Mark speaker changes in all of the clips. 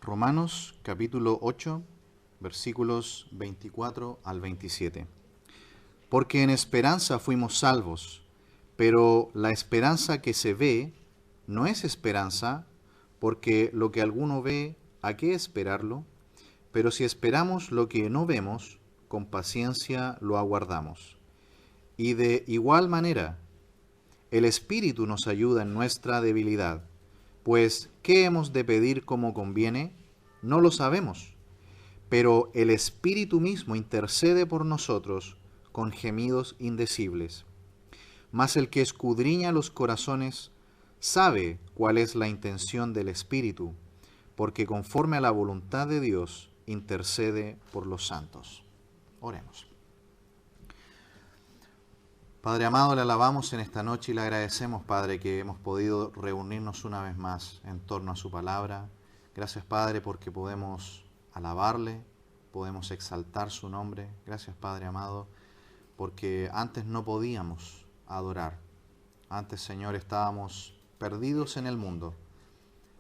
Speaker 1: Romanos capítulo 8, versículos 24 al 27. Porque en esperanza fuimos salvos, pero la esperanza que se ve no es esperanza, porque lo que alguno ve, ¿a qué esperarlo? Pero si esperamos lo que no vemos, con paciencia lo aguardamos. Y de igual manera, el Espíritu nos ayuda en nuestra debilidad, pues ¿qué hemos de pedir como conviene? No lo sabemos, pero el Espíritu mismo intercede por nosotros con gemidos indecibles. Mas el que escudriña los corazones sabe cuál es la intención del Espíritu, porque conforme a la voluntad de Dios intercede por los santos. Oremos. Padre amado, le alabamos en esta noche y le agradecemos, Padre, que hemos podido reunirnos una vez más en torno a su palabra. Gracias, Padre, porque podemos alabarle, podemos exaltar su nombre. Gracias, Padre amado, porque antes no podíamos adorar. Antes, Señor, estábamos perdidos en el mundo.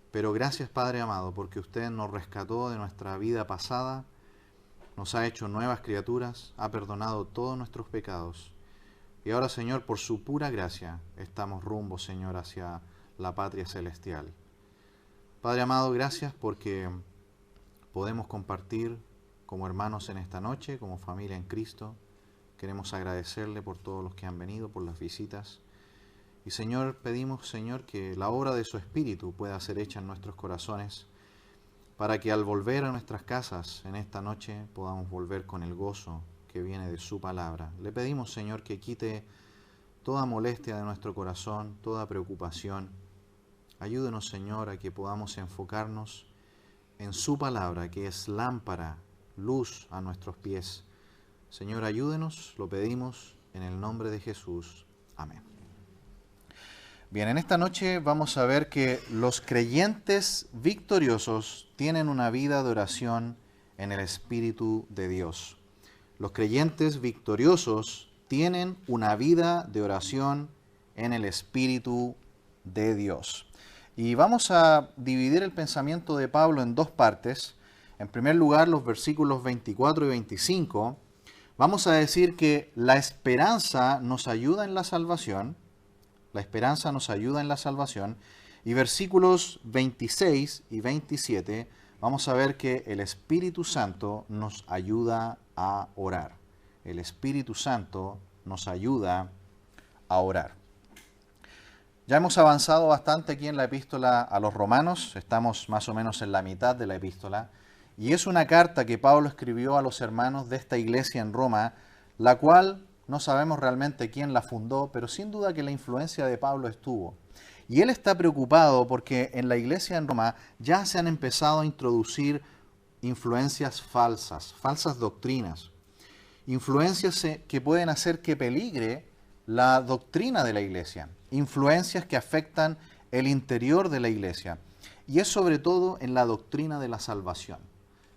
Speaker 1: Pero gracias, Padre amado, porque usted nos rescató de nuestra vida pasada, nos ha hecho nuevas criaturas, ha perdonado todos nuestros pecados. Y ahora, Señor, por su pura gracia, estamos rumbo, Señor, hacia la patria celestial. Padre amado, gracias porque podemos compartir como hermanos en esta noche, como familia en Cristo. Queremos agradecerle por todos los que han venido, por las visitas. Y, Señor, pedimos, Señor, que la obra de su Espíritu pueda ser hecha en nuestros corazones, para que al volver a nuestras casas en esta noche podamos volver con el gozo que viene de su palabra. Le pedimos, Señor, que quite toda molestia de nuestro corazón, toda preocupación. Ayúdenos, Señor, a que podamos enfocarnos en su palabra, que es lámpara, luz a nuestros pies. Señor, ayúdenos, lo pedimos en el nombre de Jesús. Amén. Bien, en esta noche vamos a ver que los creyentes victoriosos tienen una vida de oración en el Espíritu de Dios. Los creyentes victoriosos tienen una vida de oración en el Espíritu de Dios. Y vamos a dividir el pensamiento de Pablo en dos partes. En primer lugar, los versículos 24 y 25. Vamos a decir que la esperanza nos ayuda en la salvación. La esperanza nos ayuda en la salvación. Y versículos 26 y 27, vamos a ver que el Espíritu Santo nos ayuda a orar. El Espíritu Santo nos ayuda a orar. Ya hemos avanzado bastante aquí en la epístola a los Romanos. Estamos más o menos en la mitad de la epístola. Y es una carta que Pablo escribió a los hermanos de esta iglesia en Roma, la cual no sabemos realmente quién la fundó, pero sin duda que la influencia de Pablo estuvo. Y él está preocupado porque en la iglesia en Roma ya se han empezado a introducir influencias falsas doctrinas. Influencias que pueden hacer que peligre la doctrina de la iglesia. Influencias que afectan el interior de la iglesia. Y es sobre todo en la doctrina de la salvación.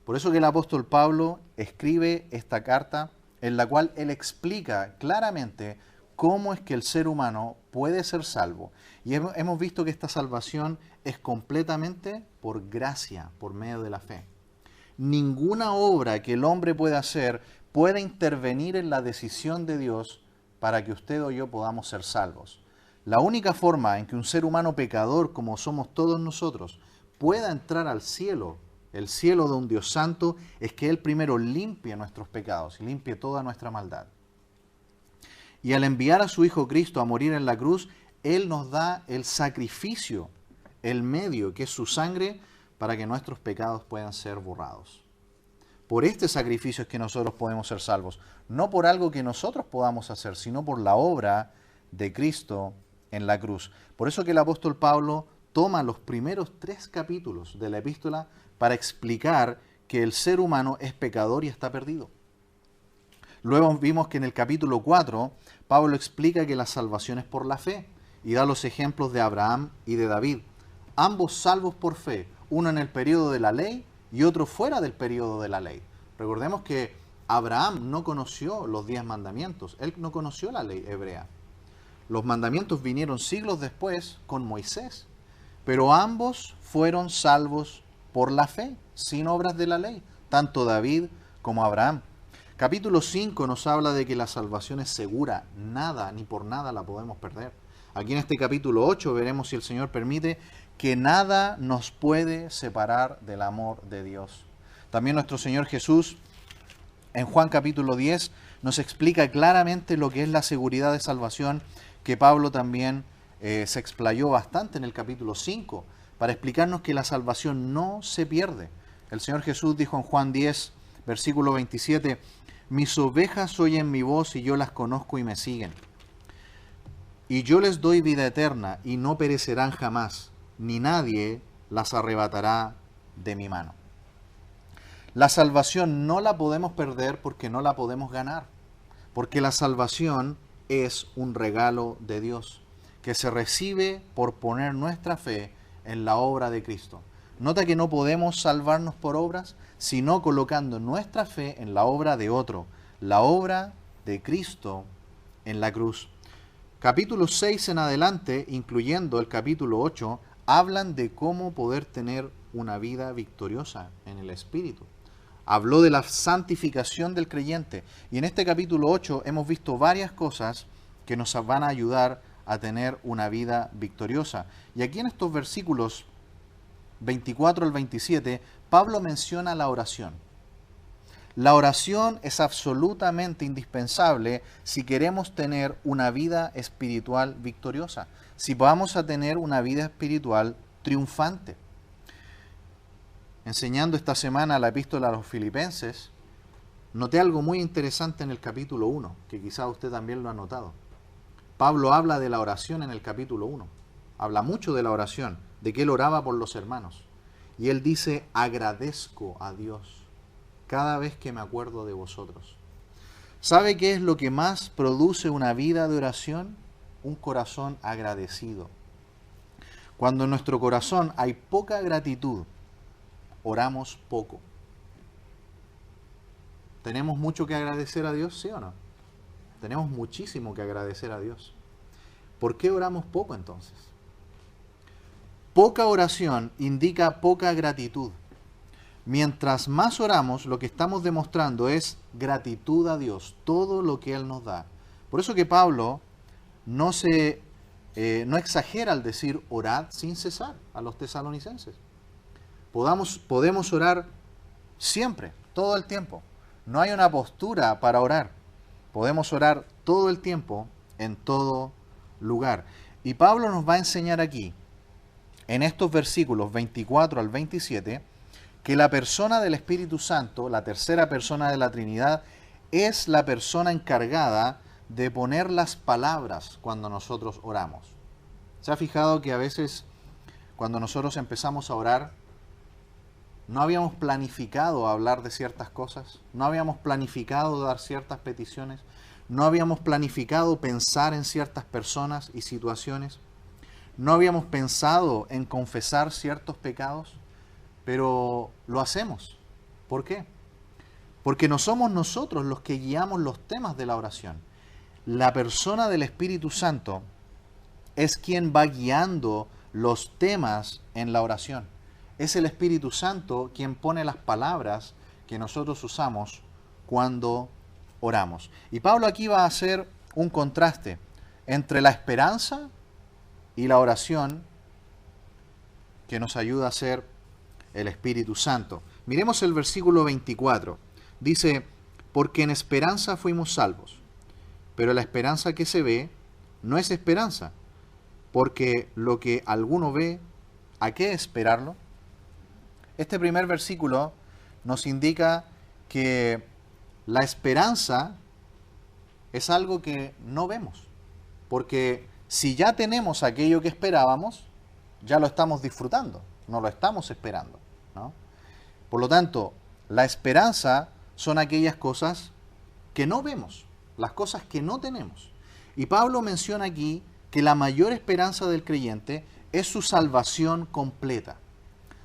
Speaker 1: Por eso que el apóstol Pablo escribe esta carta en la cual él explica claramente cómo es que el ser humano puede ser salvo. Y hemos visto que esta salvación es completamente por gracia, por medio de la fe. Ninguna obra que el hombre pueda hacer puede intervenir en la decisión de Dios para que usted o yo podamos ser salvos. La única forma en que un ser humano pecador, como somos todos nosotros, pueda entrar al cielo, el cielo de un Dios santo, es que Él primero limpie nuestros pecados y limpie toda nuestra maldad. Y al enviar a su Hijo Cristo a morir en la cruz, Él nos da el sacrificio, el medio, que es su sangre, para que nuestros pecados puedan ser borrados. Por este sacrificio es que nosotros podemos ser salvos, no por algo que nosotros podamos hacer, sino por la obra de Cristo en la cruz. Por eso que el apóstol Pablo toma los primeros 3 capítulos de la epístola para explicar que el ser humano es pecador y está perdido. Luego vimos que en el capítulo 4, Pablo explica que la salvación es por la fe y da los ejemplos de Abraham y de David, ambos salvos por fe, uno en el periodo de la ley y otro fuera del periodo de la ley. Recordemos que Abraham no conoció los 10 mandamientos, él no conoció la ley hebrea. Los mandamientos vinieron siglos después con Moisés, pero ambos fueron salvos por la fe, sin obras de la ley, tanto David como Abraham. Capítulo 5 nos habla de que la salvación es segura, nada ni por nada la podemos perder. Aquí en este capítulo 8 veremos, si el Señor permite, que nada nos puede separar del amor de Dios. También nuestro Señor Jesús, en Juan capítulo 10, nos explica claramente lo que es la seguridad de salvación, que Pablo también se explayó bastante en el capítulo 5, para explicarnos que la salvación no se pierde. El Señor Jesús dijo en Juan 10, versículo 27, mis ovejas oyen mi voz y yo las conozco y me siguen. Y yo les doy vida eterna y no perecerán jamás, ni nadie las arrebatará de mi mano. La salvación no la podemos perder porque no la podemos ganar, porque la salvación es un regalo de Dios que se recibe por poner nuestra fe en la obra de Cristo. Nota que no podemos salvarnos por obras, sino colocando nuestra fe en la obra de otro, la obra de Cristo en la cruz. Capítulo 6 en adelante, incluyendo el capítulo 8, hablan de cómo poder tener una vida victoriosa en el Espíritu. Habló de la santificación del creyente. Y en este capítulo 8 hemos visto varias cosas que nos van a ayudar a tener una vida victoriosa. Y aquí en estos versículos 24 al 27, Pablo menciona la oración. La oración es absolutamente indispensable si queremos tener una vida espiritual victoriosa, si vamos a tener una vida espiritual triunfante. Enseñando esta semana la epístola a los Filipenses, noté algo muy interesante en el capítulo 1, que quizá usted también lo ha notado. Pablo habla de la oración en el capítulo 1. Habla mucho de la oración, de que él oraba por los hermanos. Y él dice, agradezco a Dios cada vez que me acuerdo de vosotros. ¿Sabe qué es lo que más produce una vida de oración? Un corazón agradecido. Cuando en nuestro corazón hay poca gratitud, oramos poco. ¿Tenemos mucho que agradecer a Dios, sí o no? Tenemos muchísimo que agradecer a Dios. ¿Por qué oramos poco entonces? Poca oración indica poca gratitud. Mientras más oramos, lo que estamos demostrando es gratitud a Dios, todo lo que Él nos da. Por eso que Pablo no exagera al decir orad sin cesar a los tesalonicenses. Podemos orar siempre, todo el tiempo. No hay una postura para orar. Podemos orar todo el tiempo, en todo lugar. Y Pablo nos va a enseñar aquí, en estos versículos 24 al 27, que la persona del Espíritu Santo, la tercera persona de la Trinidad, es la persona encargada de poner las palabras cuando nosotros oramos. ¿Se ha fijado que a veces cuando nosotros empezamos a orar, no habíamos planificado hablar de ciertas cosas, no habíamos planificado dar ciertas peticiones, no habíamos planificado pensar en ciertas personas y situaciones, no habíamos pensado en confesar ciertos pecados, pero lo hacemos? ¿Por qué? Porque no somos nosotros los que guiamos los temas de la oración. La persona del Espíritu Santo es quien va guiando los temas en la oración. Es el Espíritu Santo quien pone las palabras que nosotros usamos cuando oramos. Y Pablo aquí va a hacer un contraste entre la esperanza y la oración que nos ayuda a hacer el Espíritu Santo. Miremos el versículo 24. Dice, porque en esperanza fuimos salvos, pero la esperanza que se ve no es esperanza, porque lo que alguno ve, ¿a qué esperarlo? Este primer versículo nos indica que la esperanza es algo que no vemos, porque si ya tenemos aquello que esperábamos, ya lo estamos disfrutando, no lo estamos esperando, ¿no? Por lo tanto, la esperanza son aquellas cosas que no vemos, las cosas que no tenemos. Y Pablo menciona aquí que la mayor esperanza del creyente es su salvación completa.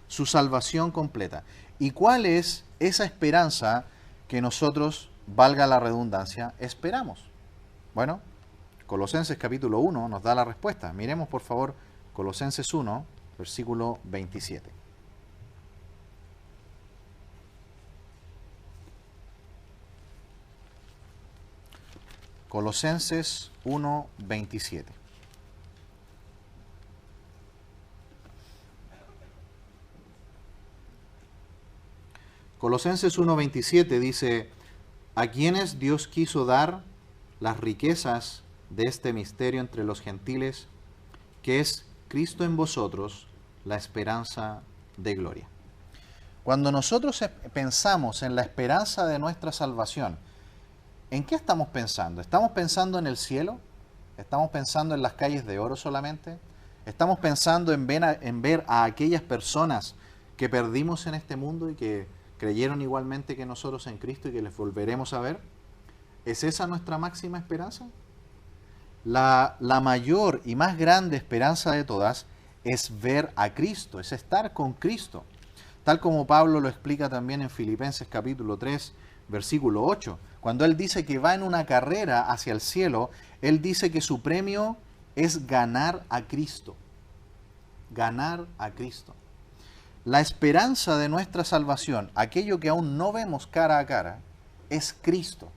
Speaker 1: Su salvación completa. ¿Y cuál es esa esperanza que nosotros, valga la redundancia, esperamos? Bueno, Colosenses capítulo 1 nos da la respuesta. Miremos por favor Colosenses 1, versículo 27. Colosenses 1:27. Colosenses 1:27 dice, a quienes Dios quiso dar las riquezas de este misterio entre los gentiles, que es Cristo en vosotros, la esperanza de gloria. Cuando nosotros pensamos en la esperanza de nuestra salvación, ¿en qué estamos pensando? ¿Estamos pensando en el cielo? ¿Estamos pensando en las calles de oro solamente? ¿Estamos pensando en ver a aquellas personas que perdimos en este mundo y que creyeron igualmente que nosotros en Cristo y que les volveremos a ver? ¿Es esa nuestra máxima esperanza? La mayor y más grande esperanza de todas es ver a Cristo, es estar con Cristo. Tal como Pablo lo explica también en Filipenses capítulo 3, versículo 8. Cuando él dice que va en una carrera hacia el cielo, él dice que su premio es ganar a Cristo. Ganar a Cristo. La esperanza de nuestra salvación, aquello que aún no vemos cara a cara, es Cristo.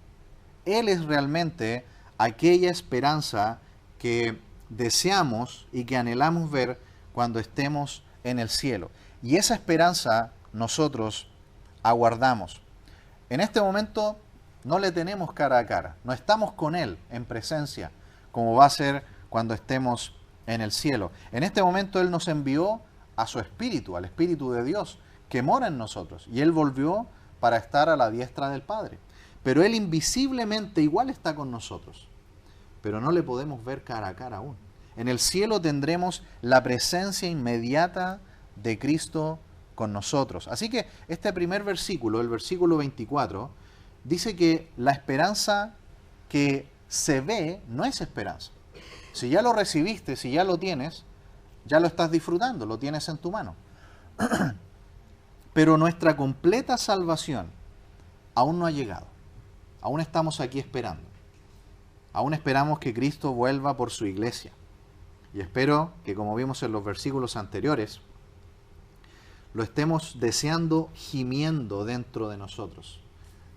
Speaker 1: Él es realmente aquella esperanza que deseamos y que anhelamos ver cuando estemos en el cielo. Y esa esperanza nosotros aguardamos. En este momento no le tenemos cara a cara, no estamos con Él en presencia, como va a ser cuando estemos en el cielo. En este momento Él nos envió a su Espíritu, al Espíritu de Dios, que mora en nosotros. Y Él volvió para estar a la diestra del Padre. Pero Él invisiblemente igual está con nosotros. Pero no le podemos ver cara a cara aún. En el cielo tendremos la presencia inmediata de Cristo con nosotros. Así que este primer versículo, el versículo 24, dice que la esperanza que se ve no es esperanza. Si ya lo recibiste, si ya lo tienes, ya lo estás disfrutando, lo tienes en tu mano. Pero nuestra completa salvación aún no ha llegado. Aún estamos aquí esperando. Aún esperamos que Cristo vuelva por su iglesia. Y espero que, como vimos en los versículos anteriores, lo estemos deseando, gimiendo dentro de nosotros.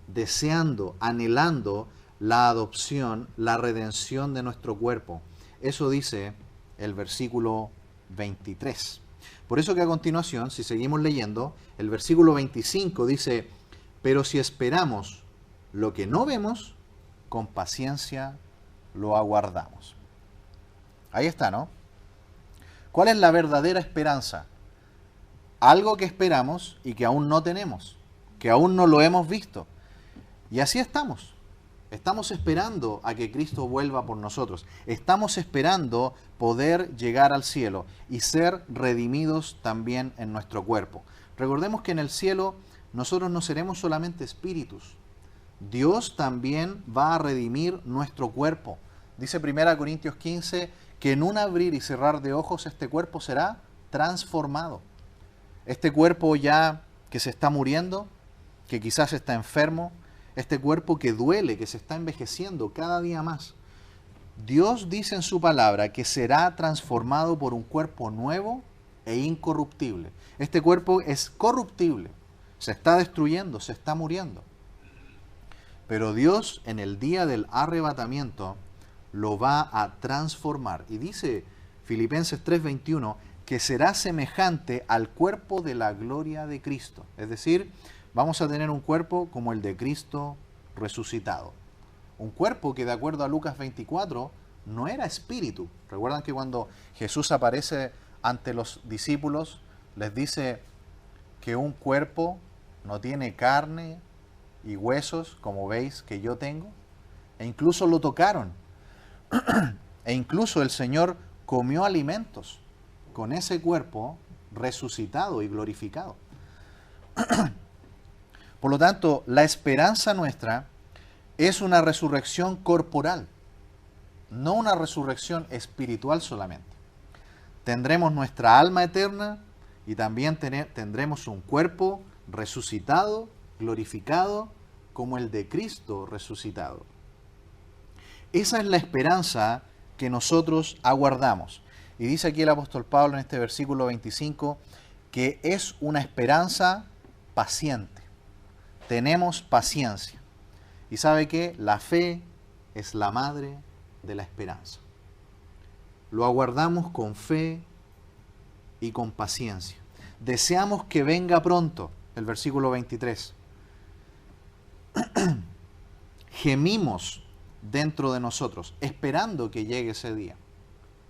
Speaker 1: Deseando, anhelando la adopción, la redención de nuestro cuerpo. Eso dice el versículo 23. Por eso que a continuación, si seguimos leyendo, el versículo 25 dice, pero si esperamos lo que no vemos, con paciencia lo aguardamos. Ahí está, ¿no? ¿Cuál es la verdadera esperanza? Algo que esperamos y que aún no tenemos, que aún no lo hemos visto. Y así estamos. Estamos esperando a que Cristo vuelva por nosotros. Estamos esperando poder llegar al cielo y ser redimidos también en nuestro cuerpo. Recordemos que en el cielo nosotros no seremos solamente espíritus. Dios también va a redimir nuestro cuerpo. Dice 1 Corintios 15 que en un abrir y cerrar de ojos este cuerpo será transformado. Este cuerpo ya que se está muriendo, que quizás está enfermo, este cuerpo que duele, que se está envejeciendo cada día más. Dios dice en su palabra que será transformado por un cuerpo nuevo e incorruptible. Este cuerpo es corruptible, se está destruyendo, se está muriendo. Pero Dios en el día del arrebatamiento lo va a transformar. Y dice Filipenses 3:21 que será semejante al cuerpo de la gloria de Cristo. Es decir, vamos a tener un cuerpo como el de Cristo resucitado. Un cuerpo que de acuerdo a Lucas 24 no era espíritu. Recuerdan que cuando Jesús aparece ante los discípulos, les dice que un cuerpo no tiene carne y huesos, como veis que yo tengo. E incluso lo tocaron. E incluso el Señor comió alimentos con ese cuerpo resucitado y glorificado. Por lo tanto, la esperanza nuestra es una resurrección corporal, no una resurrección espiritual solamente. Tendremos nuestra alma eterna y también tendremos un cuerpo resucitado, glorificado, como el de Cristo resucitado. Esa es la esperanza que nosotros aguardamos. Y dice aquí el apóstol Pablo en este versículo 25 que es una esperanza paciente. Tenemos paciencia. Y sabe que la fe es la madre de la esperanza. Lo aguardamos con fe y con paciencia. Deseamos que venga pronto, el versículo 23. Gemimos dentro de nosotros, esperando que llegue ese día,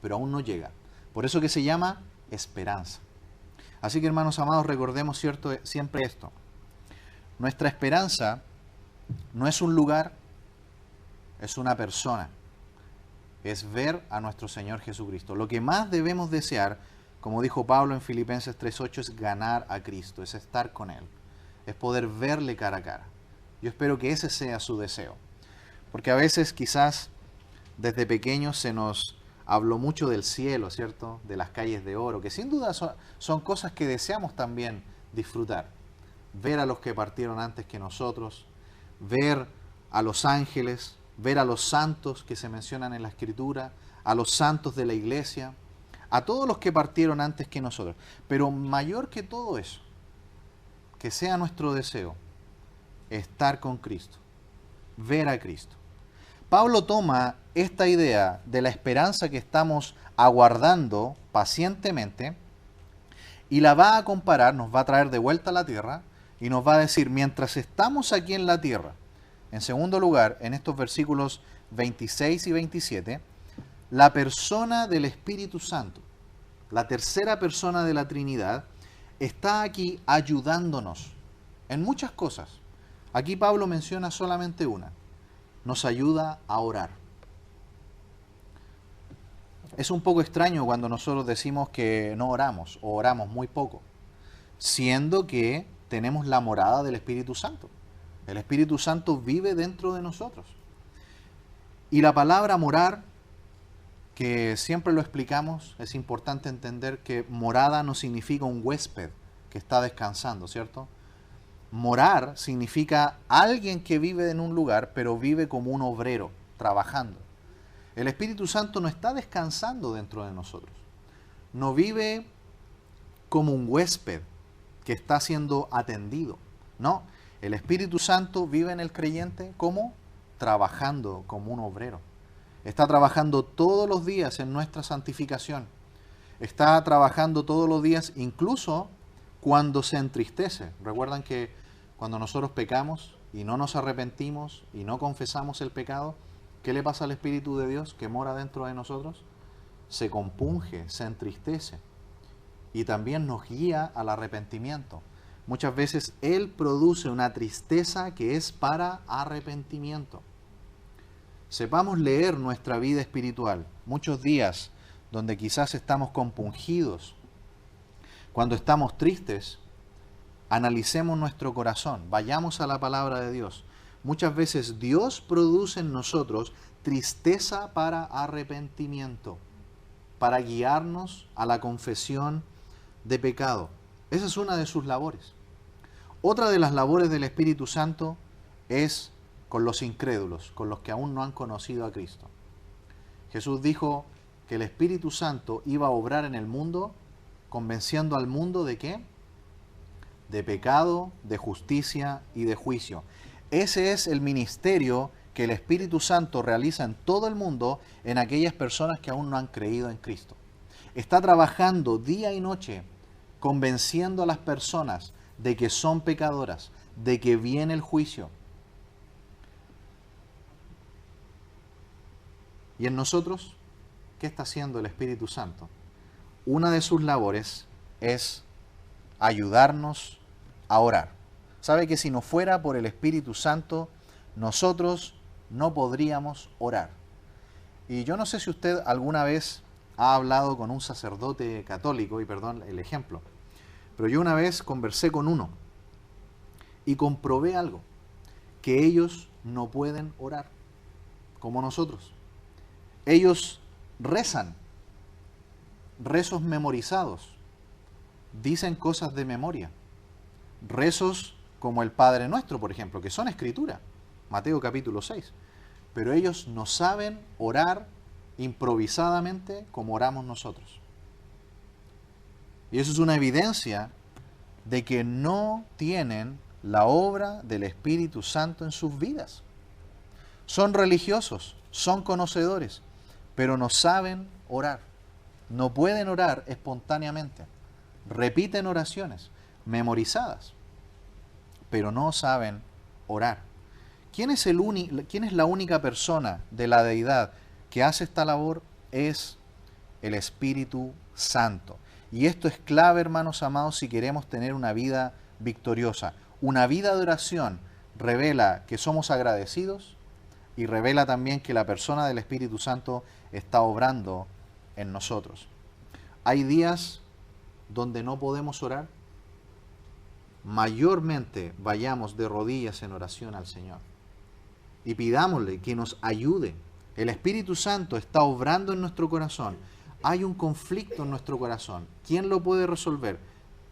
Speaker 1: pero aún no llega. Por eso que se llama esperanza. Así que, hermanos amados, recordemos siempre esto. Nuestra esperanza no es un lugar, es una persona. Es ver a nuestro Señor Jesucristo. Lo que más debemos desear, como dijo Pablo en Filipenses 3:8, es ganar a Cristo, es estar con Él, es poder verle cara a cara. Yo espero que ese sea su deseo. Porque a veces quizás desde pequeños se nos habló mucho del cielo, ¿cierto? De las calles de oro, que sin duda son cosas que deseamos también disfrutar. Ver a los que partieron antes que nosotros, ver a los ángeles, ver a los santos que se mencionan en la Escritura, a los santos de la iglesia, a todos los que partieron antes que nosotros. Pero mayor que todo eso, que sea nuestro deseo, estar con Cristo, ver a Cristo. Pablo toma esta idea de la esperanza que estamos aguardando pacientemente y la va a comparar, nos va a traer de vuelta a la tierra y nos va a decir, mientras estamos aquí en la tierra, en segundo lugar, en estos versículos 26 y 27, la persona del Espíritu Santo, la tercera persona de la Trinidad, está aquí ayudándonos en muchas cosas. Aquí Pablo menciona solamente una. Nos ayuda a orar. Es un poco extraño cuando nosotros decimos que no oramos o oramos muy poco, siendo que tenemos la morada del Espíritu Santo. El Espíritu Santo vive dentro de nosotros. Y la palabra morar, que siempre lo explicamos, es importante entender que morada no significa un huésped que está descansando, ¿cierto? Morar significa alguien que vive en un lugar, pero vive como un obrero, trabajando. El Espíritu Santo no está descansando dentro de nosotros. No vive como un huésped que está siendo atendido. No, el Espíritu Santo vive en el creyente como trabajando como un obrero. Está trabajando todos los días en nuestra santificación. Está trabajando todos los días, incluso cuando se entristece. Recuerdan que cuando nosotros pecamos y no nos arrepentimos y no confesamos el pecado, ¿qué le pasa al Espíritu de Dios que mora dentro de nosotros? Se compunge, se entristece y también nos guía al arrepentimiento. Muchas veces Él produce una tristeza que es para arrepentimiento. Sepamos leer nuestra vida espiritual. Muchos días donde quizás estamos compungidos, cuando estamos tristes, analicemos nuestro corazón, vayamos a la palabra de Dios. Muchas veces Dios produce en nosotros tristeza para arrepentimiento, para guiarnos a la confesión de pecado. Esa es una de sus labores. Otra de las labores del Espíritu Santo es con los incrédulos, con los que aún no han conocido a Cristo. Jesús dijo que el Espíritu Santo iba a obrar en el mundo, convenciendo al mundo ¿de qué? De pecado, de justicia y de juicio. Ese es el ministerio que el Espíritu Santo realiza en todo el mundo en aquellas personas que aún no han creído en Cristo. Está trabajando día y noche, convenciendo a las personas de que son pecadoras, de que viene el juicio. ¿Y en nosotros? ¿Qué está haciendo el Espíritu Santo? Una de sus labores es ayudarnos a orar. ¿Sabe que si no fuera por el Espíritu Santo, nosotros no podríamos orar? Y yo no sé si usted alguna vez ha hablado con un sacerdote católico, y perdón el ejemplo, pero yo una vez conversé con uno y comprobé algo, que ellos no pueden orar como nosotros. Ellos rezan, rezos memorizados, dicen cosas de memoria, rezos como el Padre Nuestro, por ejemplo, que son escritura, Mateo capítulo 6, pero ellos no saben orar improvisadamente como oramos nosotros. Y eso es una evidencia de que no tienen la obra del Espíritu Santo en sus vidas. Son religiosos, son conocedores, pero no saben orar. No pueden orar espontáneamente. Repiten oraciones memorizadas, pero no saben orar. ¿Quién es la única persona de la deidad que hace esta labor? Es el Espíritu Santo. Y esto es clave, hermanos amados, si queremos tener una vida victoriosa. Una vida de oración revela que somos agradecidos y revela también que la persona del Espíritu Santo está obrando en nosotros. Hay días donde no podemos orar. Mayormente vayamos de rodillas en oración al Señor y pidámosle que nos ayude. El Espíritu Santo está obrando en nuestro corazón. Hay un conflicto en nuestro corazón. ¿Quién lo puede resolver?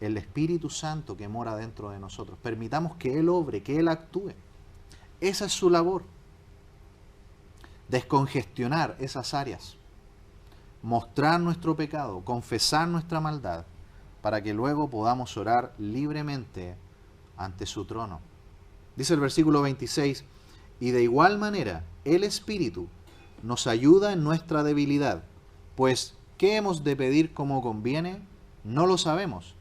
Speaker 1: El Espíritu Santo que mora dentro de nosotros. Permitamos que Él obre, que Él actúe. Esa es su labor. Descongestionar esas áreas. Mostrar nuestro pecado, confesar nuestra maldad, para que luego podamos orar libremente ante su trono. Dice el versículo 26, y de igual manera el Espíritu nos ayuda en nuestra debilidad, pues ¿qué hemos de pedir como conviene? No lo sabemos,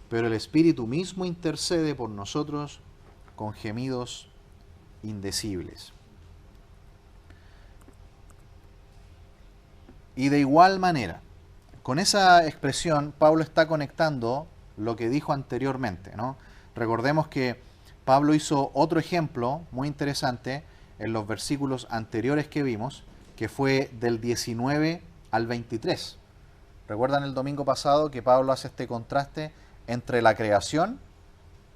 Speaker 1: pero el Espíritu mismo intercede por nosotros con gemidos indecibles. Y de igual manera, con esa expresión, Pablo está conectando lo que dijo anteriormente, ¿no? Recordemos que Pablo hizo otro ejemplo muy interesante en los versículos anteriores que vimos, que fue del 19 al 23. ¿Recuerdan el domingo pasado que Pablo hace este contraste entre la creación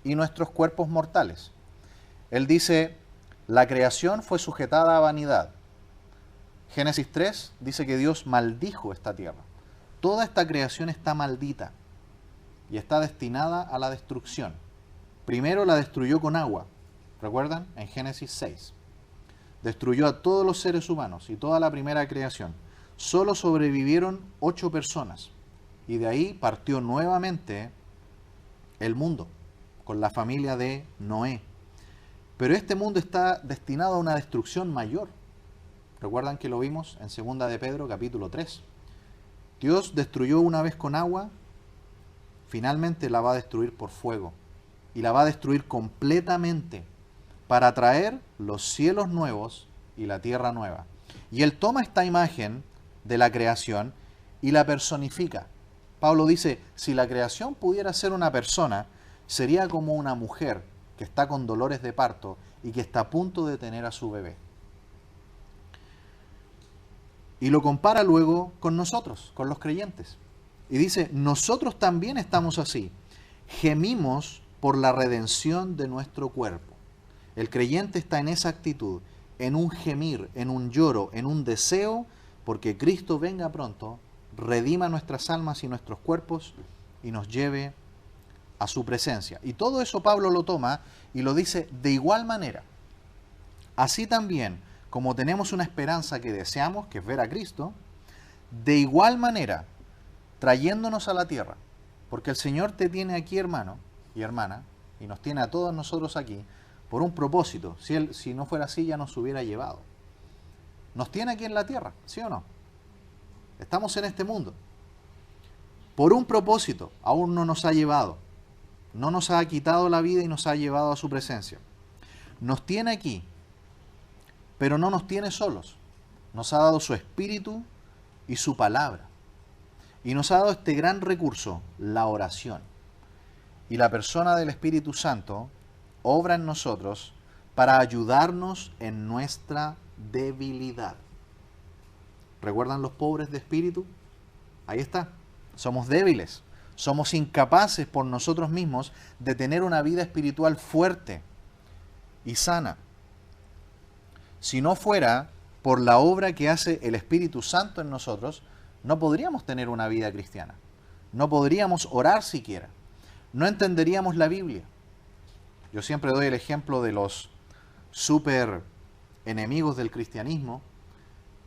Speaker 1: y nuestros cuerpos mortales? Él dice, la creación fue sujetada a vanidad. Génesis 3 dice que Dios maldijo esta tierra. Toda esta creación está maldita y está destinada a la destrucción. Primero la destruyó con agua, ¿recuerdan? En Génesis 6. Destruyó a todos los seres humanos y toda la primera creación. Solo sobrevivieron 8 personas y de ahí partió nuevamente el mundo con la familia de Noé. Pero este mundo está destinado a una destrucción mayor. ¿Recuerdan que lo vimos en 2 de Pedro capítulo 3? Dios destruyó una vez con agua, finalmente la va a destruir por fuego. Y la va a destruir completamente para traer los cielos nuevos y la tierra nueva. Y Él toma esta imagen de la creación y la personifica. Pablo dice, si la creación pudiera ser una persona, sería como una mujer que está con dolores de parto y que está a punto de tener a su bebé. Y lo compara luego con nosotros, con los creyentes. Y dice, nosotros también estamos así. Gemimos por la redención de nuestro cuerpo. El creyente está en esa actitud, en un gemir, en un lloro, en un deseo, porque Cristo venga pronto, redima nuestras almas y nuestros cuerpos y nos lleve a su presencia. Y todo eso Pablo lo toma y lo dice de igual manera. Así también, como tenemos una esperanza que deseamos, que es ver a Cristo, de igual manera, trayéndonos a la tierra, porque el Señor te tiene aquí, hermano y hermana, y nos tiene a todos nosotros aquí, por un propósito. Si no fuera así, ya nos hubiera llevado. Nos tiene aquí en la tierra, ¿sí o no? Estamos en este mundo. Por un propósito, aún no nos ha llevado. No nos ha quitado la vida y nos ha llevado a su presencia. Nos tiene aquí, pero no nos tiene solos. Nos ha dado su Espíritu y su palabra. Y nos ha dado este gran recurso, la oración. Y la persona del Espíritu Santo obra en nosotros para ayudarnos en nuestra debilidad. ¿Recuerdan los pobres de espíritu? Ahí está. Somos débiles. Somos incapaces por nosotros mismos de tener una vida espiritual fuerte y sana. Si no fuera por la obra que hace el Espíritu Santo en nosotros, no podríamos tener una vida cristiana. No podríamos orar siquiera. No entenderíamos la Biblia. Yo siempre doy el ejemplo de los súper enemigos del cristianismo,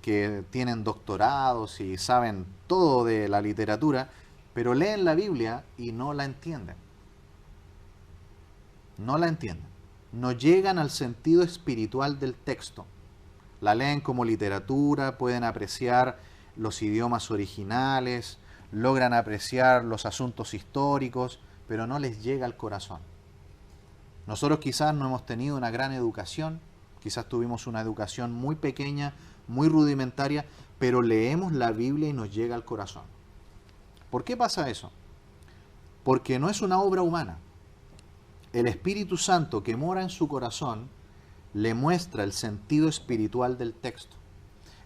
Speaker 1: que tienen doctorados y saben todo de la literatura, pero leen la Biblia y no la entienden. No la entienden. No llegan al sentido espiritual del texto. La leen como literatura, pueden apreciar los idiomas originales, logran apreciar los asuntos históricos, pero no les llega al corazón. Nosotros quizás no hemos tenido una gran educación, quizás tuvimos una educación muy pequeña, muy rudimentaria, pero leemos la Biblia y nos llega al corazón. ¿Por qué pasa eso? Porque no es una obra humana. El Espíritu Santo que mora en su corazón le muestra el sentido espiritual del texto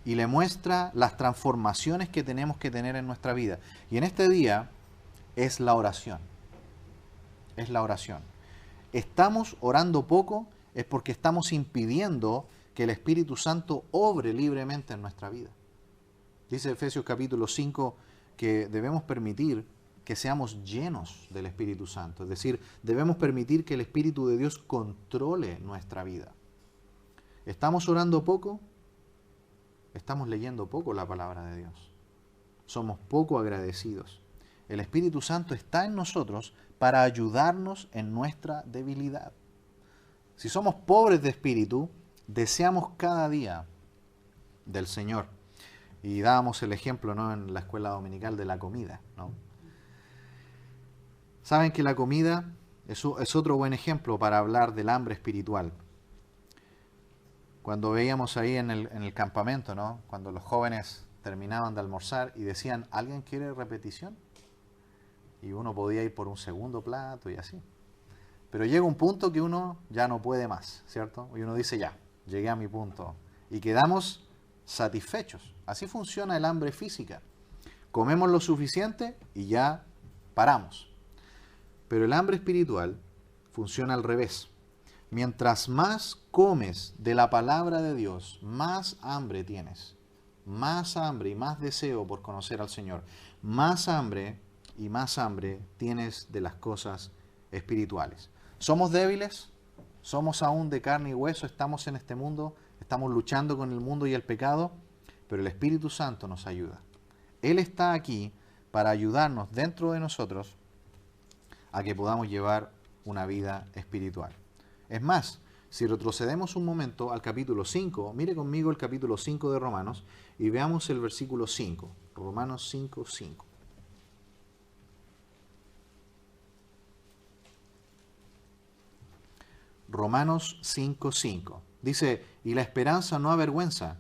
Speaker 1: y le muestra las transformaciones que tenemos que tener en nuestra vida. Y en este día es la oración. Es la oración. Estamos orando poco es porque estamos impidiendo que el Espíritu Santo obre libremente en nuestra vida. Dice Efesios capítulo 5 que debemos permitir que seamos llenos del Espíritu Santo. Es decir, debemos permitir que el Espíritu de Dios controle nuestra vida. ¿Estamos orando poco? Estamos leyendo poco la palabra de Dios. Somos poco agradecidos. El Espíritu Santo está en nosotros para ayudarnos en nuestra debilidad. Si somos pobres de espíritu, deseamos cada día del Señor. Y dábamos el ejemplo, ¿no?, en la escuela dominical de la comida, ¿no? Saben que la comida es otro buen ejemplo para hablar del hambre espiritual. Cuando veíamos ahí en el campamento, ¿no?, cuando los jóvenes terminaban de almorzar y decían, ¿alguien quiere repetición? Y uno podía ir por un segundo plato y así. Pero llega un punto que uno ya no puede más, ¿cierto? Y uno dice, ya, llegué a mi punto. Y quedamos satisfechos. Así funciona el hambre física. Comemos lo suficiente y ya paramos. Pero el hambre espiritual funciona al revés. Mientras más comes de la palabra de Dios, más hambre tienes. Más hambre y más deseo por conocer al Señor. Más hambre y más hambre tienes de las cosas espirituales. ¿Somos débiles? ¿Somos aún de carne y hueso? ¿Estamos en este mundo? ¿Estamos luchando con el mundo y el pecado? Pero el Espíritu Santo nos ayuda. Él está aquí para ayudarnos dentro de nosotros a que podamos llevar una vida espiritual. Es más, si retrocedemos un momento al capítulo 5, mire conmigo el capítulo 5 de Romanos y veamos el versículo 5. Romanos 5, 5. Romanos 5, 5. Dice, y la esperanza no avergüenza,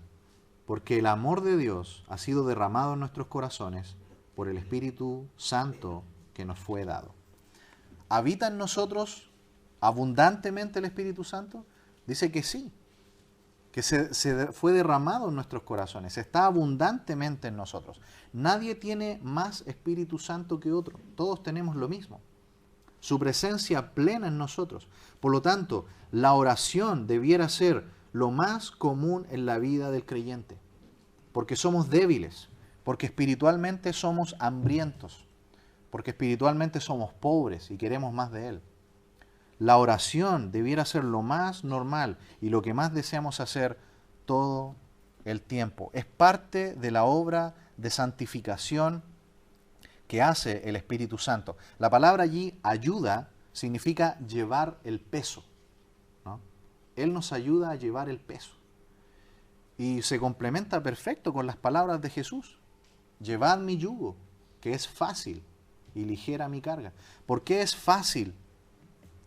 Speaker 1: porque el amor de Dios ha sido derramado en nuestros corazones por el Espíritu Santo que nos fue dado. ¿Habita en nosotros abundantemente el Espíritu Santo? Dice que sí, que se fue derramado en nuestros corazones, está abundantemente en nosotros. Nadie tiene más Espíritu Santo que otro, todos tenemos lo mismo. Su presencia plena en nosotros. Por lo tanto, la oración debiera ser lo más común en la vida del creyente, porque somos débiles, porque espiritualmente somos hambrientos, porque espiritualmente somos pobres y queremos más de Él. La oración debiera ser lo más normal y lo que más deseamos hacer todo el tiempo. Es parte de la obra de santificación que hace el Espíritu Santo. La palabra allí, ayuda, significa llevar el peso, ¿no? Él nos ayuda a llevar el peso. Y se complementa perfecto con las palabras de Jesús. Llevad mi yugo, que es fácil, y ligera mi carga. ¿Por qué es fácil?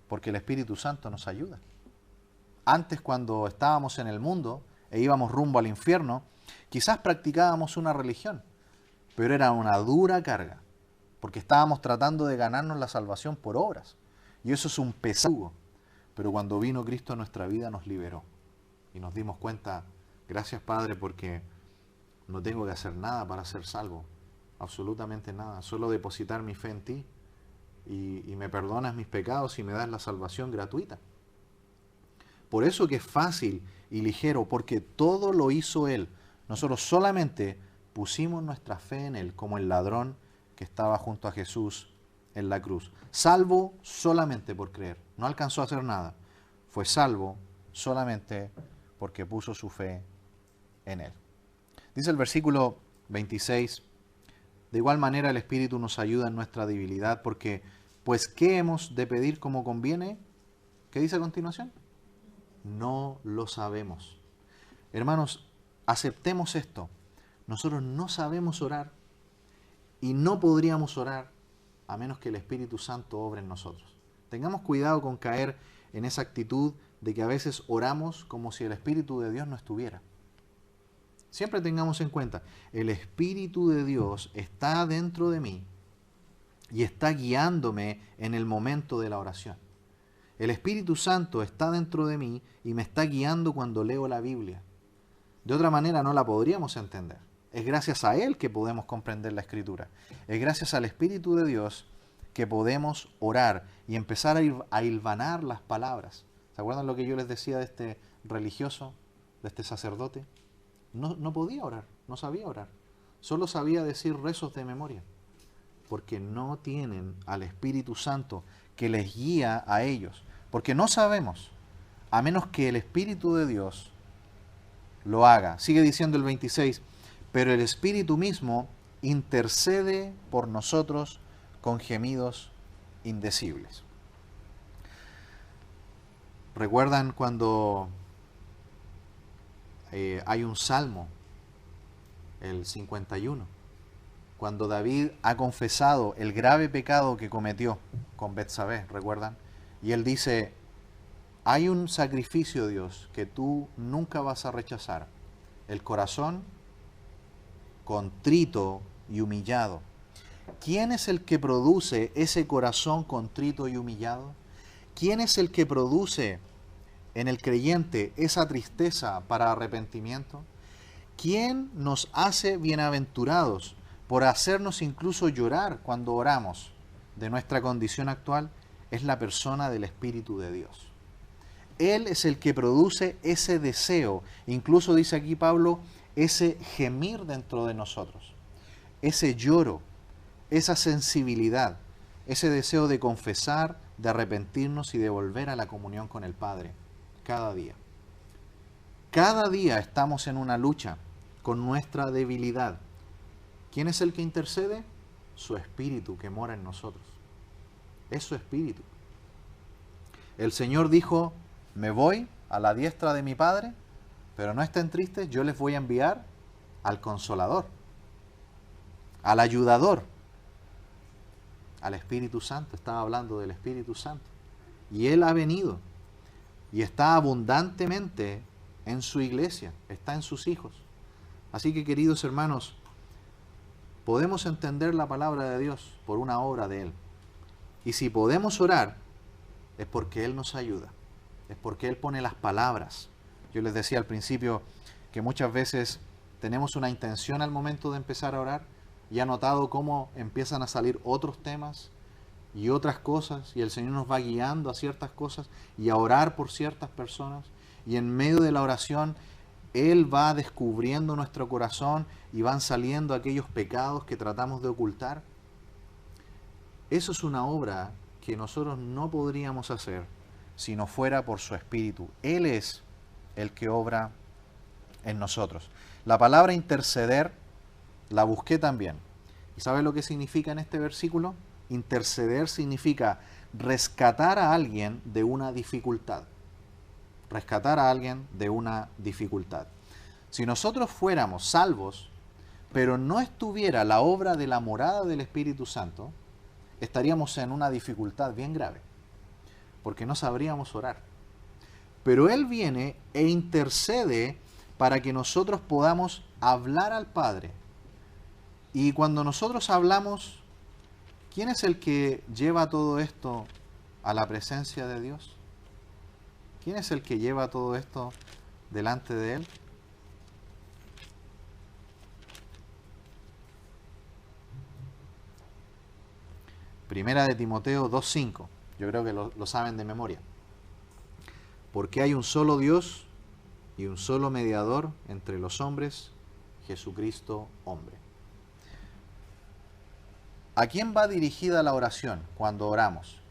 Speaker 1: Porque el Espíritu Santo nos ayuda. Antes, cuando estábamos en el mundo e íbamos rumbo al infierno, quizás practicábamos una religión, pero era una dura carga, porque estábamos tratando de ganarnos la salvación por obras. Y eso es un peso. Pero cuando vino Cristo a nuestra vida nos liberó. Y nos dimos cuenta, gracias Padre, porque no tengo que hacer nada para ser salvo. Absolutamente nada. Solo depositar mi fe en ti. Y me perdonas mis pecados y me das la salvación gratuita. Por eso que es fácil y ligero, porque todo lo hizo Él. Nosotros solamente pusimos nuestra fe en Él, como el ladrón que estaba junto a Jesús en la cruz. Salvo solamente por creer. No alcanzó a hacer nada. Fue salvo solamente porque puso su fe en Él. Dice el versículo 26, de igual manera el Espíritu nos ayuda en nuestra debilidad, porque, pues, ¿qué hemos de pedir como conviene? ¿Qué dice a continuación? No lo sabemos. Hermanos, aceptemos esto. Nosotros no sabemos orar y no podríamos orar a menos que el Espíritu Santo obre en nosotros. Tengamos cuidado con caer en esa actitud de que a veces oramos como si el Espíritu de Dios no estuviera. Siempre tengamos en cuenta, el Espíritu de Dios está dentro de mí y está guiándome en el momento de la oración. El Espíritu Santo está dentro de mí y me está guiando cuando leo la Biblia. De otra manera no la podríamos entender. Es gracias a Él que podemos comprender la Escritura. Es gracias al Espíritu de Dios que podemos orar y empezar a hilvanar las palabras. ¿Se acuerdan lo que yo les decía de este religioso, de este sacerdote? No podía orar, no sabía orar. Solo sabía decir rezos de memoria. Porque no tienen al Espíritu Santo que les guía a ellos. Porque no sabemos, a menos que el Espíritu de Dios lo haga. Sigue diciendo el 26, pero el Espíritu mismo intercede por nosotros con gemidos indecibles. ¿Recuerdan cuando hay un salmo, el 51? Cuando David ha confesado el grave pecado que cometió con Betsabé, ¿recuerdan? Y él dice, hay un sacrificio, Dios, que tú nunca vas a rechazar. El corazón contrito y humillado. ¿Quién es el que produce ese corazón contrito y humillado? ¿Quién es el que produce en el creyente esa tristeza para arrepentimiento? ¿Quién nos hace bienaventurados por hacernos incluso llorar cuando oramos de nuestra condición actual? Es la persona del Espíritu de Dios. Él es el que produce ese deseo, incluso dice aquí Pablo, ese gemir dentro de nosotros, ese lloro, esa sensibilidad, ese deseo de confesar, de arrepentirnos y de volver a la comunión con el Padre, cada día. Cada día estamos en una lucha con nuestra debilidad. ¿Quién es el que intercede? Su Espíritu que mora en nosotros. Es su Espíritu. El Señor dijo, me voy a la diestra de mi Padre, pero no estén tristes, yo les voy a enviar al Consolador, al Ayudador, al Espíritu Santo. Estaba hablando del Espíritu Santo. Y Él ha venido y está abundantemente en su iglesia, está en sus hijos. Así que, queridos hermanos, podemos entender la palabra de Dios por una obra de Él. Y si podemos orar, es porque Él nos ayuda, es porque Él pone las palabras. Yo les decía al principio que muchas veces tenemos una intención al momento de empezar a orar y he notado cómo empiezan a salir otros temas y otras cosas y el Señor nos va guiando a ciertas cosas y a orar por ciertas personas y en medio de la oración Él va descubriendo nuestro corazón y van saliendo aquellos pecados que tratamos de ocultar. Eso es una obra que nosotros no podríamos hacer si no fuera por su Espíritu. Él es el que obra en nosotros. La palabra interceder la busqué también. ¿Y sabe lo que significa en este versículo? Interceder significa rescatar a alguien de una dificultad. Rescatar a alguien de una dificultad. Si nosotros fuéramos salvos, pero no estuviera la obra de la morada del Espíritu Santo, estaríamos en una dificultad bien grave, porque no sabríamos orar. Pero Él viene e intercede para que nosotros podamos hablar al Padre. Y cuando nosotros hablamos, ¿quién es el que lleva todo esto a la presencia de Dios? ¿Quién es el que lleva todo esto delante de Él? Primera de Timoteo 2:5. Yo creo que lo saben de memoria. Porque hay un solo Dios y un solo mediador entre los hombres, Jesucristo hombre. ¿A quién va dirigida la oración cuando oramos?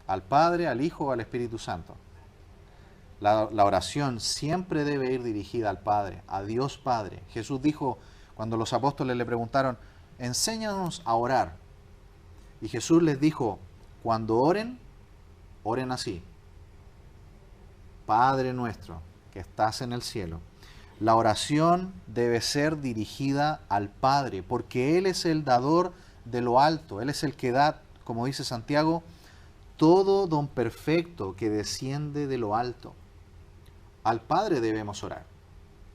Speaker 1: ¿Al Padre, al Hijo o al Espíritu Santo? La oración siempre debe ir dirigida al Padre, a Dios Padre. Jesús dijo, cuando los apóstoles le preguntaron, enséñanos a orar. Y Jesús les dijo, cuando oren, oren así. Padre nuestro, que estás en el cielo. La oración debe ser dirigida al Padre, porque Él es el dador de lo alto. Él es el que da, como dice Santiago, todo don perfecto que desciende de lo alto. Al Padre debemos orar.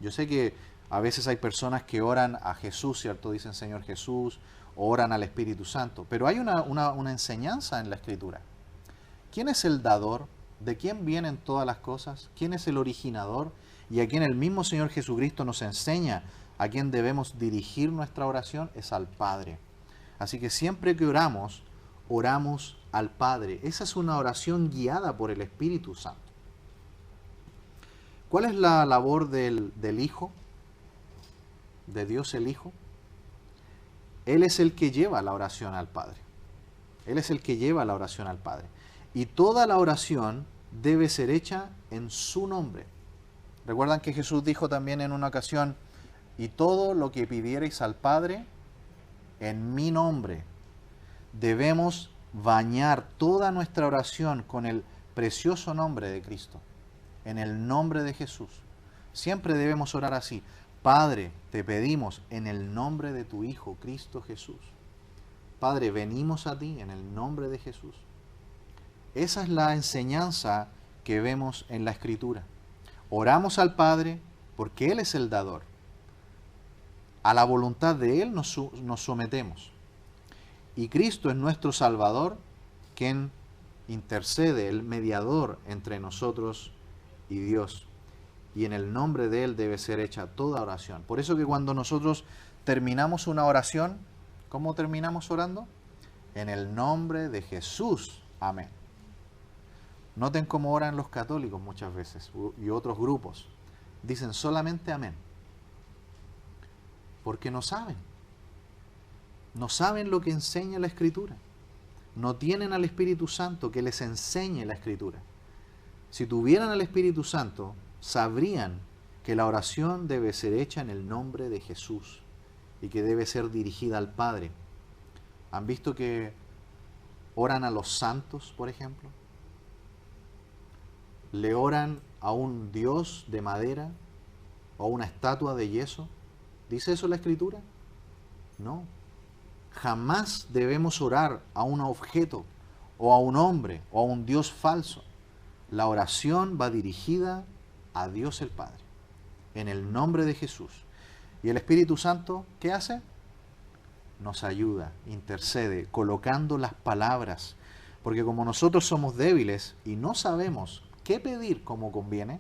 Speaker 1: Yo sé que a veces hay personas que oran a Jesús, ¿cierto? Dicen Señor Jesús, o oran al Espíritu Santo. Pero hay una enseñanza en la Escritura. ¿Quién es el dador? ¿De quién vienen todas las cosas? ¿Quién es el originador? Y a quien el mismo Señor Jesucristo nos enseña a quién debemos dirigir nuestra oración es al Padre. Así que siempre que oramos, oramos al Padre. Esa es una oración guiada por el Espíritu Santo. ¿Cuál es la labor del Hijo? De Dios el Hijo. Él es el que lleva la oración al Padre. Él es el que lleva la oración al Padre. Y toda la oración debe ser hecha en su nombre. Recuerdan que Jesús dijo también en una ocasión, y todo lo que pidiereis al Padre en mi nombre. Debemos bañar toda nuestra oración con el precioso nombre de Cristo, en el nombre de Jesús. Siempre debemos orar así. Padre, te pedimos en el nombre de tu Hijo, Cristo Jesús. Padre, venimos a ti en el nombre de Jesús. Esa es la enseñanza que vemos en la Escritura. Oramos al Padre porque Él es el dador. A la voluntad de Él nos sometemos. Y Cristo es nuestro Salvador, quien intercede, el mediador entre nosotros y Dios. Y en el nombre de Él debe ser hecha toda oración. Por eso que cuando nosotros terminamos una oración, ¿cómo terminamos orando? En el nombre de Jesús. Amén. Noten cómo oran los católicos muchas veces y otros grupos. Dicen solamente amén. Porque no saben. No saben lo que enseña la Escritura. No tienen al Espíritu Santo que les enseñe la Escritura. Si tuvieran al Espíritu Santo, sabrían que la oración debe ser hecha en el nombre de Jesús y que debe ser dirigida al Padre. ¿Han visto que oran a los santos, por ejemplo? ¿Le oran a un dios de madera o a una estatua de yeso? ¿Dice eso la Escritura? No. Jamás debemos orar a un objeto o a un hombre o a un dios falso. La oración va dirigida a Dios el Padre, en el nombre de Jesús. ¿Y el Espíritu Santo qué hace? Nos ayuda, intercede, colocando las palabras. Porque como nosotros somos débiles y no sabemos qué pedir como conviene,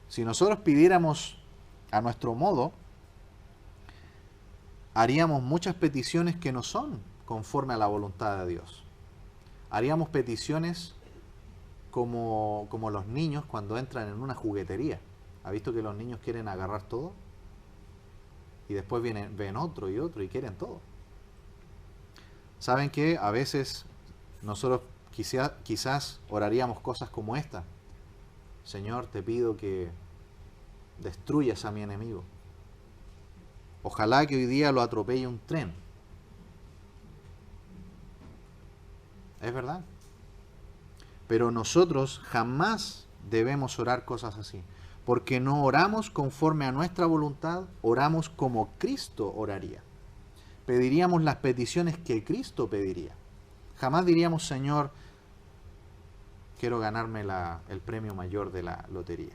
Speaker 1: si nosotros pidiéramos a nuestro modo, haríamos muchas peticiones que no son conforme a la voluntad de Dios. Haríamos peticiones como los niños cuando entran en una juguetería. ¿Ha visto que los niños quieren agarrar todo? Y después ven otro y quieren todo. ¿Saben qué? A veces nosotros quizás oraríamos cosas como esta. Señor, te pido que destruyas a mi enemigo. Ojalá que hoy día lo atropelle un tren. ¿Es verdad? Pero nosotros jamás debemos orar cosas así. Porque no oramos conforme a nuestra voluntad, oramos como Cristo oraría. Pediríamos las peticiones que Cristo pediría. Jamás diríamos, Señor, quiero ganarme el premio mayor de la lotería.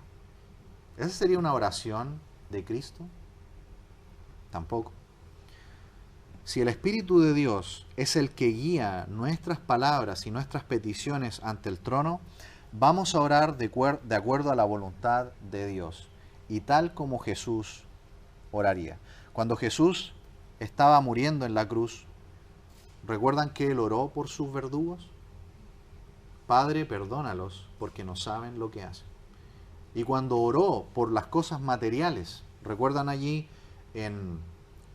Speaker 1: ¿Esa sería una oración de Cristo? Tampoco. Si el Espíritu de Dios es el que guía nuestras palabras y nuestras peticiones ante el trono, vamos a orar de acuerdo a la voluntad de Dios y tal como Jesús oraría. Cuando Jesús estaba muriendo en la cruz, ¿recuerdan que Él oró por sus verdugos? Padre, perdónalos porque no saben lo que hacen. Y cuando oró por las cosas materiales, ¿recuerdan allí en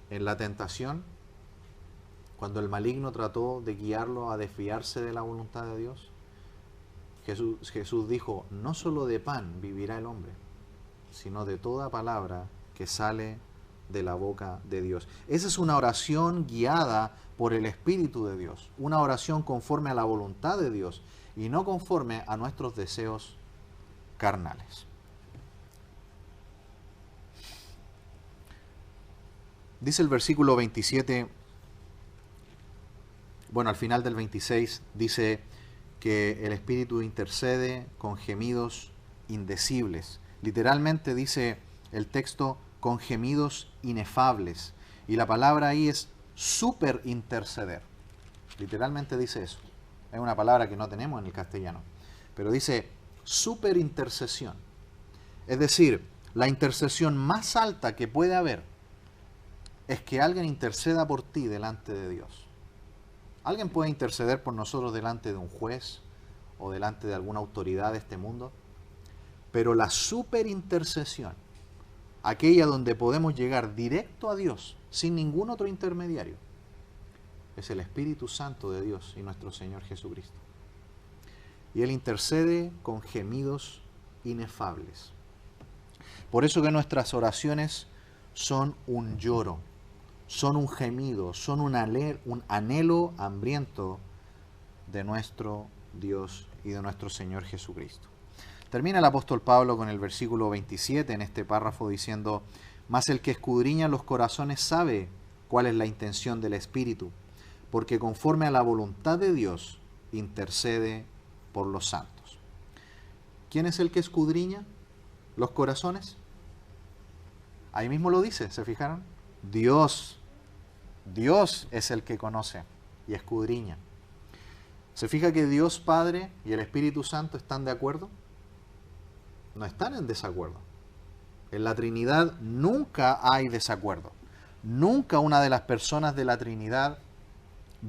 Speaker 1: la tentación? Cuando el maligno trató de guiarlo a desviarse de la voluntad de Dios, Jesús dijo, no solo de pan vivirá el hombre, sino de toda palabra que sale de la boca de Dios. Esa es una oración guiada por el Espíritu de Dios, una oración conforme a la voluntad de Dios y no conforme a nuestros deseos carnales. Dice el versículo 27, bueno, al final del 26 dice que el Espíritu intercede con gemidos indecibles. Literalmente dice el texto con gemidos inefables. Y la palabra ahí es super interceder. Literalmente dice eso. Es una palabra que no tenemos en el castellano. Pero dice super intercesión. Es decir, la intercesión más alta que puede haber es que alguien interceda por ti delante de Dios. ¿Alguien puede interceder por nosotros delante de un juez o delante de alguna autoridad de este mundo? Pero la superintercesión, aquella donde podemos llegar directo a Dios sin ningún otro intermediario, es el Espíritu Santo de Dios y nuestro Señor Jesucristo. Y Él intercede con gemidos inefables. Por eso que nuestras oraciones son un lloro, son un gemido, son un anhelo hambriento de nuestro Dios y de nuestro Señor Jesucristo. Termina el apóstol Pablo con el versículo 27 en este párrafo diciendo: mas el que escudriña los corazones sabe cuál es la intención del Espíritu, porque conforme a la voluntad de Dios intercede por los santos. ¿Quién es el que escudriña los corazones? Ahí mismo lo dice, ¿se fijaron? Dios. Dios es el que conoce y escudriña. ¿Se fija que Dios Padre y el Espíritu Santo están de acuerdo? No están en desacuerdo. En la Trinidad nunca hay desacuerdo. Nunca una de las personas de la Trinidad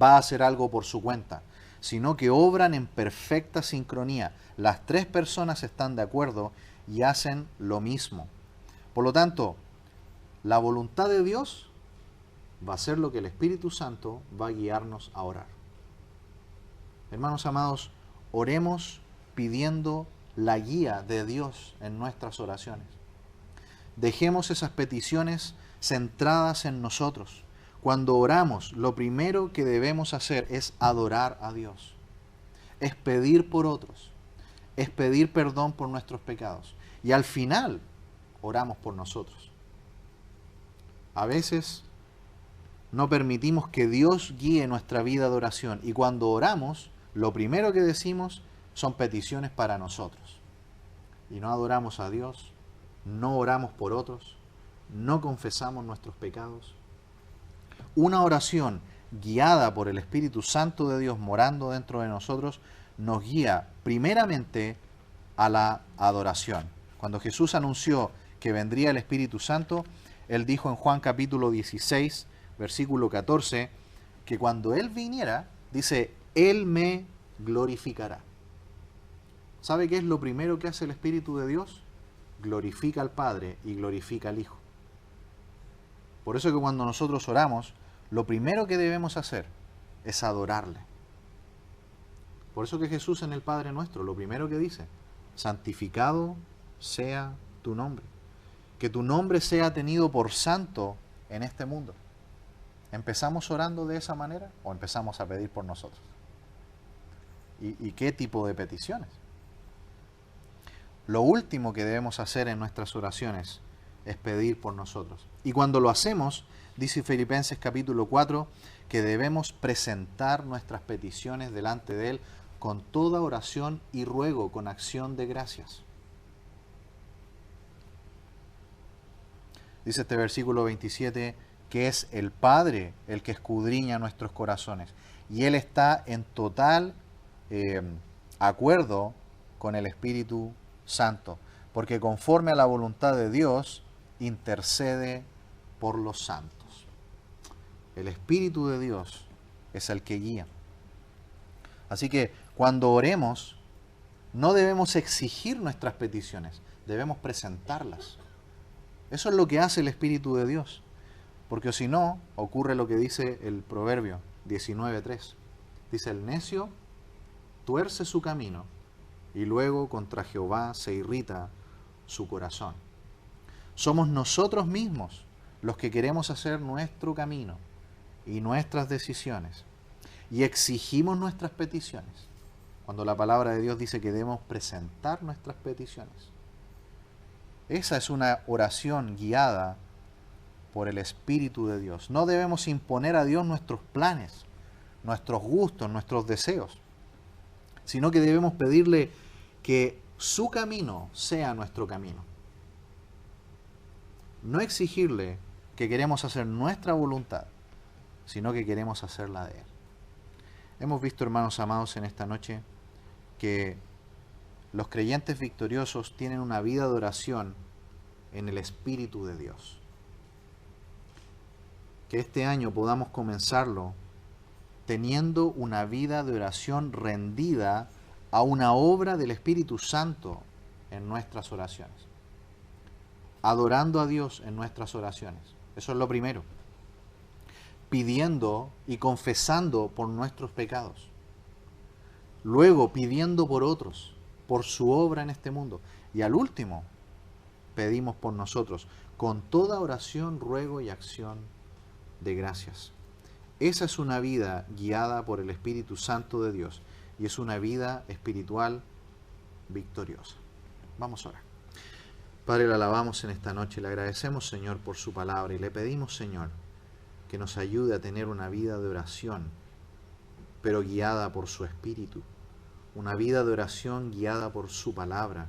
Speaker 1: va a hacer algo por su cuenta, sino que obran en perfecta sincronía. Las tres personas están de acuerdo y hacen lo mismo. Por lo tanto, la voluntad de Dios va a ser lo que el Espíritu Santo va a guiarnos a orar. Hermanos amados, oremos pidiendo la guía de Dios en nuestras oraciones. Dejemos esas peticiones centradas en nosotros. Cuando oramos, lo primero que debemos hacer es adorar a Dios. Es pedir por otros. Es pedir perdón por nuestros pecados. Y al final, oramos por nosotros. A veces no permitimos que Dios guíe nuestra vida de oración. Y cuando oramos, lo primero que decimos son peticiones para nosotros. Y no adoramos a Dios, no oramos por otros, no confesamos nuestros pecados. Una oración guiada por el Espíritu Santo de Dios morando dentro de nosotros nos guía primeramente a la adoración. Cuando Jesús anunció que vendría el Espíritu Santo, Él dijo en Juan capítulo 16, versículo 14, que cuando Él viniera, dice, Él me glorificará. ¿Sabe qué es lo primero que hace el Espíritu de Dios? Glorifica al Padre y glorifica al Hijo. Por eso que cuando nosotros oramos, lo primero que debemos hacer es adorarle. Por eso que Jesús en el Padre Nuestro, lo primero que dice, santificado sea tu nombre. Que tu nombre sea tenido por santo en este mundo. ¿Empezamos orando de esa manera o empezamos a pedir por nosotros? ¿Y qué tipo de peticiones? Lo último que debemos hacer en nuestras oraciones es pedir por nosotros. Y cuando lo hacemos, dice Filipenses capítulo 4, que debemos presentar nuestras peticiones delante de Él con toda oración y ruego, con acción de gracias. Dice este versículo 27, que es el Padre el que escudriña nuestros corazones. Y Él está en total acuerdo con el Espíritu Santo, porque conforme a la voluntad de Dios, intercede por los santos. El Espíritu de Dios es el que guía. Así que cuando oremos, no debemos exigir nuestras peticiones, debemos presentarlas. Eso es lo que hace el Espíritu de Dios. Porque si no, ocurre lo que dice el Proverbio 19:3. Dice, el necio tuerce su camino y luego contra Jehová se irrita su corazón. Somos nosotros mismos los que queremos hacer nuestro camino y nuestras decisiones y exigimos nuestras peticiones. Cuando la palabra de Dios dice que debemos presentar nuestras peticiones. Esa es una oración guiada por el Espíritu de Dios. No debemos imponer a Dios nuestros planes, nuestros gustos, nuestros deseos, sino que debemos pedirle que su camino sea nuestro camino. No exigirle que queremos hacer nuestra voluntad, sino que queremos hacer la de Él. Hemos visto, hermanos amados, en esta noche que los creyentes victoriosos tienen una vida de oración en el Espíritu de Dios. Que este año podamos comenzarlo teniendo una vida de oración rendida a una obra del Espíritu Santo en nuestras oraciones. Adorando a Dios en nuestras oraciones. Eso es lo primero. Pidiendo y confesando por nuestros pecados. Luego pidiendo por otros, por su obra en este mundo. Y al último, pedimos por nosotros, con toda oración, ruego y acción de gracias. Esa es una vida guiada por el Espíritu Santo de Dios y es una vida espiritual victoriosa. Vamos a orar. Padre, le alabamos en esta noche, le agradecemos, Señor, por su palabra y le pedimos, Señor, que nos ayude a tener una vida de oración, pero guiada por su Espíritu, una vida de oración guiada por su palabra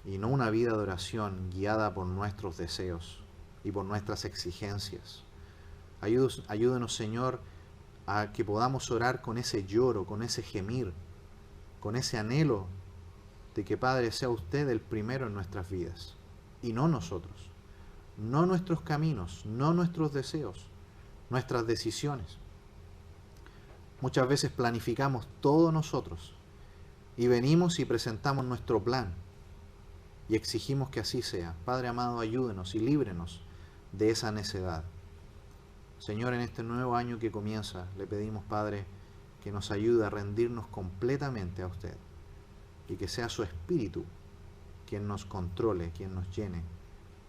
Speaker 1: y no una vida de oración guiada por nuestros deseos y por nuestras exigencias. Ayúdenos, Señor, a que podamos orar con ese lloro, con ese gemir, con ese anhelo de que, Padre, sea usted el primero en nuestras vidas y no nosotros, no nuestros caminos, no nuestros deseos, nuestras decisiones. Muchas veces planificamos todo nosotros y venimos y presentamos nuestro plan y exigimos que así sea. Padre amado, ayúdenos y líbrenos de esa necedad. Señor, en este nuevo año que comienza, le pedimos, Padre, que nos ayude a rendirnos completamente a usted y que sea su Espíritu quien nos controle, quien nos llene,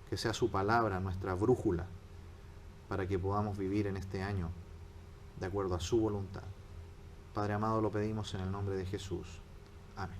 Speaker 1: que sea su palabra nuestra brújula para que podamos vivir en este año de acuerdo a su voluntad. Padre amado, lo pedimos en el nombre de Jesús. Amén.